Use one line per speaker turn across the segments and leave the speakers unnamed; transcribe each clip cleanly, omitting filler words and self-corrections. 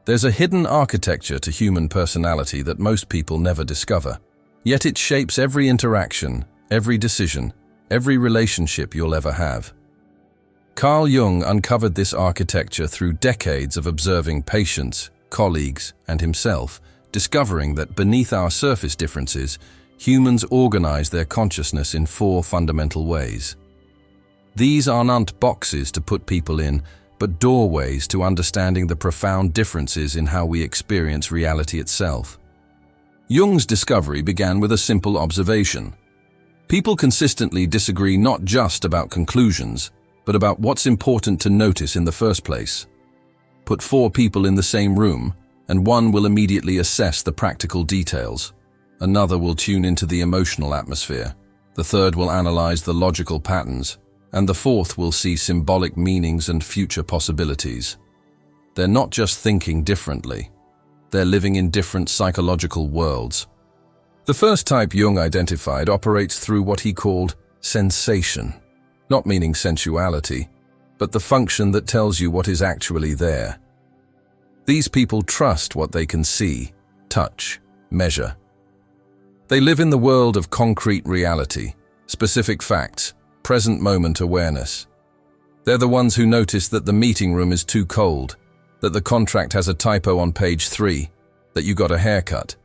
There's a hidden architecture to human personality that most people never discover, yet it shapes every interaction, every decision, every relationship you'll ever have. Carl Jung uncovered this architecture through decades of observing patients, colleagues, and himself, discovering that beneath our surface differences, humans organize their consciousness in 4 fundamental ways. These aren't boxes to put people in, but doorways to understanding the profound differences in how we experience reality itself. Jung's discovery began with a simple observation. People consistently disagree not just about conclusions, but about what's important to notice in the first place. Put 4 people in the same room, and one will immediately assess the practical details. Another will tune into the emotional atmosphere. The third will analyze the logical patterns, and the fourth will see symbolic meanings and future possibilities. They're not just thinking differently. They're living in different psychological worlds. The first type Jung identified operates through what he called sensation, not meaning sensuality, but the function that tells you what is actually there. These people trust what they can see, touch, measure. They live in the world of concrete reality, specific facts, present moment awareness. They're the ones who notice that the meeting room is too cold, that the contract has a typo on page 3, that you got a haircut.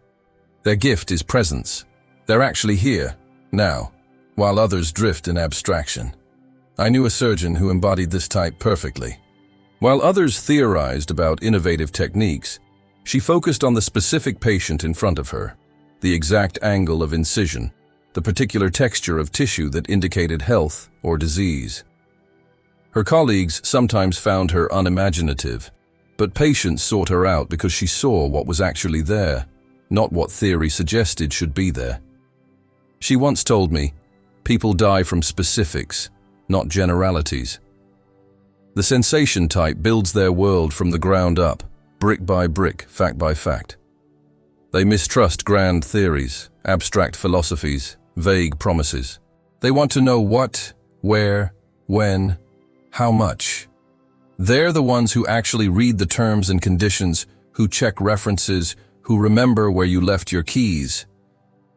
Their gift is presence. They're actually here, now, while others drift in abstraction. I knew a surgeon who embodied this type perfectly. While others theorized about innovative techniques, she focused on the specific patient in front of her, the exact angle of incision, the particular texture of tissue that indicated health or disease. Her colleagues sometimes found her unimaginative, but patients sought her out because she saw what was actually there, not what theory suggested should be there. She once told me, "People die from specifics, not generalities." The sensation type builds their world from the ground up, brick by brick, fact by fact. They mistrust grand theories, abstract philosophies, vague promises. They want to know what, where, when, how much. They're the ones who actually read the terms and conditions, who check references, who remember where you left your keys.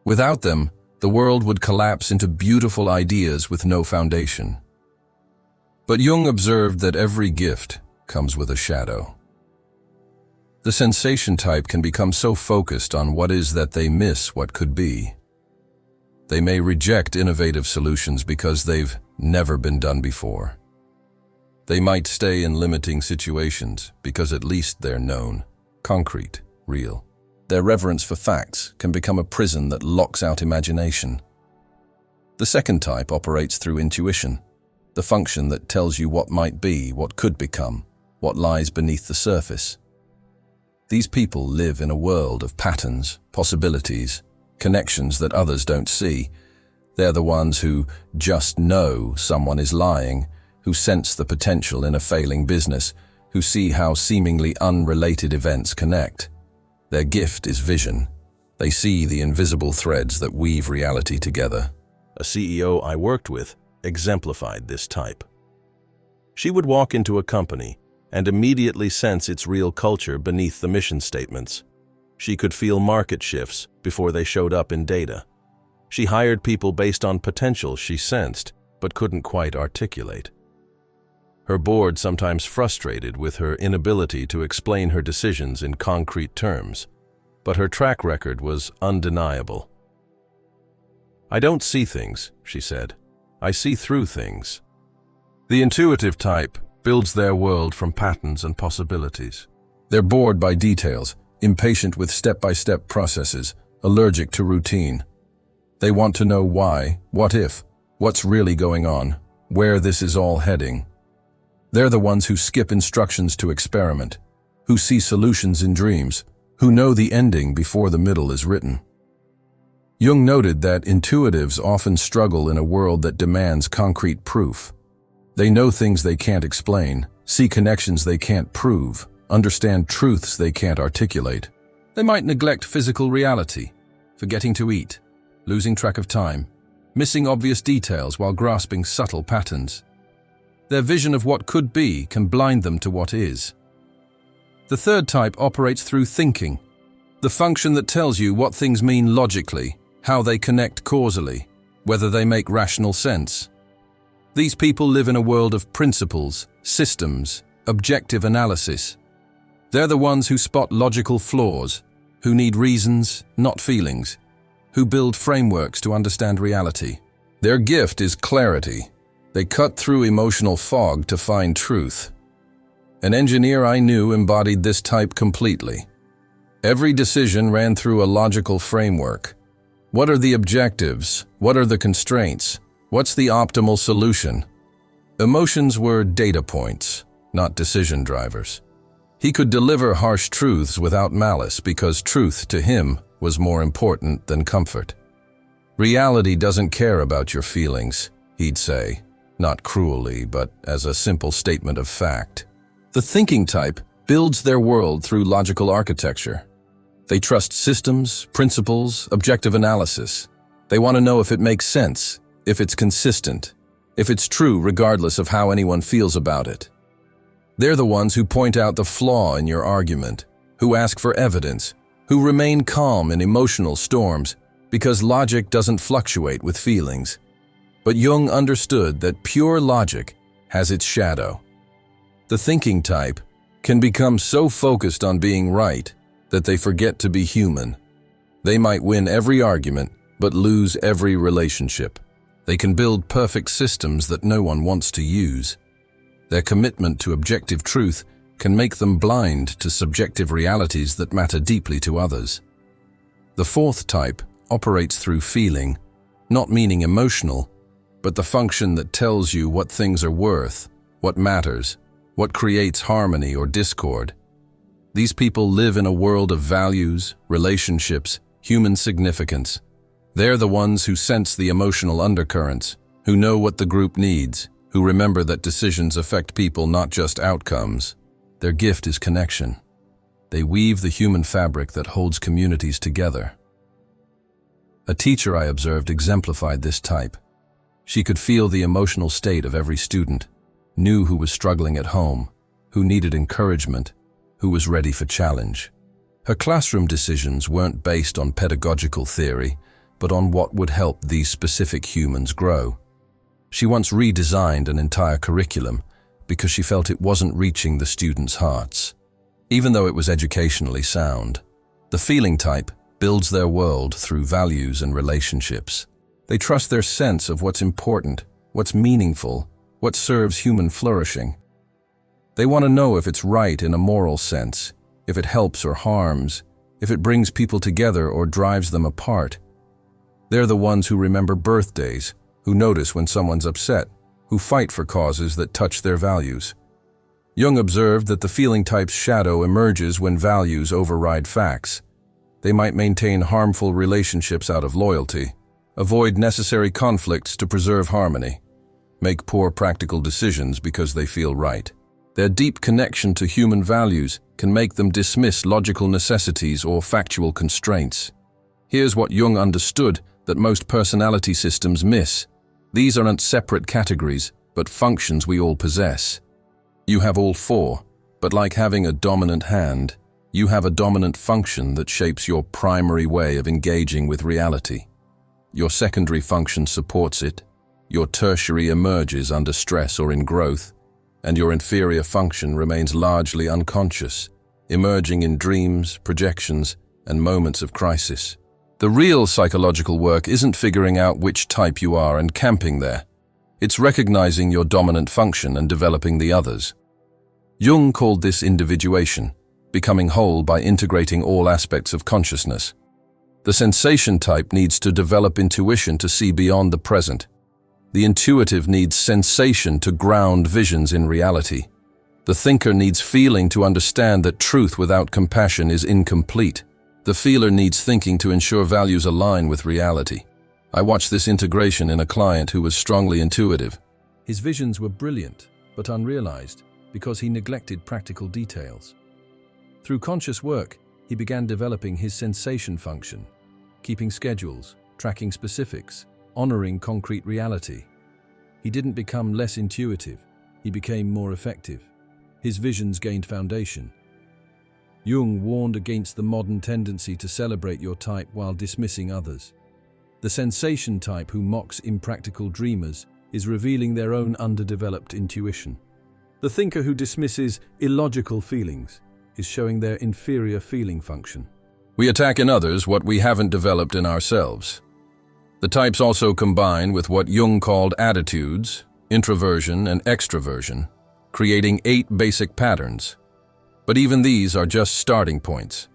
Without them, the world would collapse into beautiful ideas with no foundation. But Jung observed that every gift comes with a shadow. The sensation type can become so focused on what is that they miss what could be. They may reject innovative solutions because they've never been done before. They might stay in limiting situations because at least they're known, concrete, real. Their reverence for facts can become a prison that locks out imagination. The second type operates through intuition, the function that tells you what might be, what could become, what lies beneath the surface. These people live in a world of patterns, possibilities, connections that others don't see. They're the ones who just know someone is lying, who sense the potential in a failing business, who see how seemingly unrelated events connect. Their gift is vision. They see the invisible threads that weave reality together. A CEO I worked with exemplified this type. She would walk into a company and immediately sense its real culture beneath the mission statements. She could feel market shifts before they showed up in data. She hired people based on potential she sensed but couldn't quite articulate. Her board sometimes frustrated with her inability to explain her decisions in concrete terms, but her track record was undeniable. "I don't see things," she said. "I see through things." The intuitive type builds their world from patterns and possibilities. They're bored by details, impatient with step-by-step processes, allergic to routine. They want to know why, what if, what's really going on, where this is all heading. They're the ones who skip instructions to experiment, who see solutions in dreams, who know the ending before the middle is written. Jung noted that intuitives often struggle in a world that demands concrete proof. They know things they can't explain, see connections they can't prove, understand truths they can't articulate. They might neglect physical reality, forgetting to eat, losing track of time, missing obvious details while grasping subtle patterns. Their vision of what could be can blind them to what is. The third type operates through thinking, the function that tells you what things mean logically, how they connect causally, whether they make rational sense. These people live in a world of principles, systems, objective analysis. They're the ones who spot logical flaws, who need reasons, not feelings, who build frameworks to understand reality. Their gift is clarity. They cut through emotional fog to find truth. An engineer I knew embodied this type completely. Every decision ran through a logical framework. What are the objectives? What are the constraints? What's the optimal solution? Emotions were data points, not decision drivers. He could deliver harsh truths without malice because truth to him was more important than comfort. Reality doesn't care about your feelings, he'd say, not cruelly, but as a simple statement of fact. The thinking type builds their world through logical architecture. They trust systems, principles, objective analysis. They want to know if it makes sense, if it's consistent, if it's true regardless of how anyone feels about it. They're the ones who point out the flaw in your argument, who ask for evidence, who remain calm in emotional storms because logic doesn't fluctuate with feelings. But Jung understood that pure logic has its shadow. The thinking type can become so focused on being right that they forget to be human. They might win every argument, but lose every relationship. They can build perfect systems that no one wants to use. Their commitment to objective truth can make them blind to subjective realities that matter deeply to others. The fourth type operates through feeling, not meaning emotional, but the function that tells you what things are worth, what matters, what creates harmony or discord. These people live in a world of values, relationships, human significance. They're the ones who sense the emotional undercurrents, who know what the group needs, who remember that decisions affect people, not just outcomes. Their gift is connection. They weave the human fabric that holds communities together. A teacher I observed exemplified this type. She could feel the emotional state of every student, knew who was struggling at home, who needed encouragement, who was ready for challenge. Her classroom decisions weren't based on pedagogical theory, but on what would help these specific humans grow. She once redesigned an entire curriculum because she felt it wasn't reaching the students' hearts. Even though it was educationally sound, the feeling type builds their world through values and relationships. They trust their sense of what's important, what's meaningful, what serves human flourishing. They want to know if it's right in a moral sense, if it helps or harms, if it brings people together or drives them apart. They're the ones who remember birthdays, who notice when someone's upset, who fight for causes that touch their values. Jung observed that the feeling type's shadow emerges when values override facts. They might maintain harmful relationships out of loyalty, avoid necessary conflicts to preserve harmony, make poor practical decisions because they feel right. Their deep connection to human values can make them dismiss logical necessities or factual constraints. Here's what Jung understood that most personality systems miss. These aren't separate categories, but functions we all possess. You have all four, but like having a dominant hand, you have a dominant function that shapes your primary way of engaging with reality. Your secondary function supports it, your tertiary emerges under stress or in growth, and your inferior function remains largely unconscious, emerging in dreams, projections, and moments of crisis. The real psychological work isn't figuring out which type you are and camping there. It's recognizing your dominant function and developing the others. Jung called this individuation, becoming whole by integrating all aspects of consciousness. The sensation type needs to develop intuition to see beyond the present. The intuitive needs sensation to ground visions in reality. The thinker needs feeling to understand that truth without compassion is incomplete. The feeler needs thinking to ensure values align with reality. I watched this integration in a client who was strongly intuitive. His visions were brilliant, but unrealized, because he neglected practical details. Through conscious work, he began developing his sensation function, keeping schedules, tracking specifics, honoring concrete reality. He didn't become less intuitive, he became more effective. His visions gained foundation. Jung warned against the modern tendency to celebrate your type while dismissing others. The sensation type who mocks impractical dreamers is revealing their own underdeveloped intuition. The thinker who dismisses illogical feelings is showing their inferior feeling function. We attack in others what we haven't developed in ourselves. The types also combine with what Jung called attitudes, introversion and extroversion, creating 8 basic patterns. But even these are just starting points.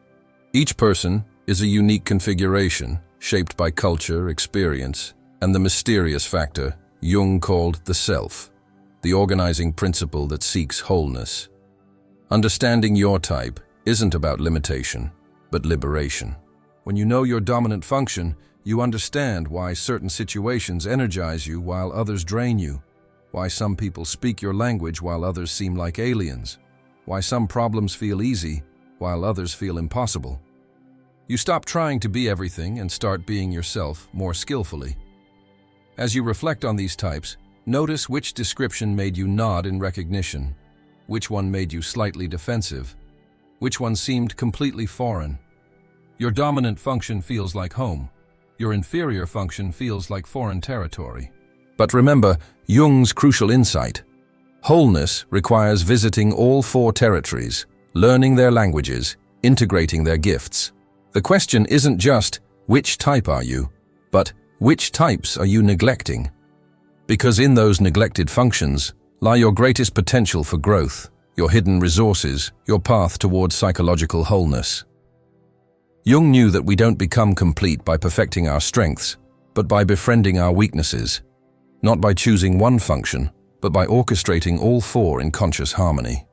Each person is a unique configuration, shaped by culture, experience, and the mysterious factor Jung called the self, the organizing principle that seeks wholeness. Understanding your type isn't about limitation, but liberation. When you know your dominant function, you understand why certain situations energize you while others drain you, why some people speak your language while others seem like aliens, why some problems feel easy while others feel impossible. You stop trying to be everything and start being yourself more skillfully. As you reflect on these types, notice which description made you nod in recognition, which one made you slightly defensive, which one seemed completely foreign. Your dominant function feels like home. Your inferior function feels like foreign territory. But remember Jung's crucial insight. Wholeness requires visiting all 4 territories, learning their languages, integrating their gifts. The question isn't just, which type are you, but which types are you neglecting? Because in those neglected functions lie your greatest potential for growth, your hidden resources, your path towards psychological wholeness. Jung knew that we don't become complete by perfecting our strengths, but by befriending our weaknesses, not by choosing one function, but by orchestrating all 4 in conscious harmony.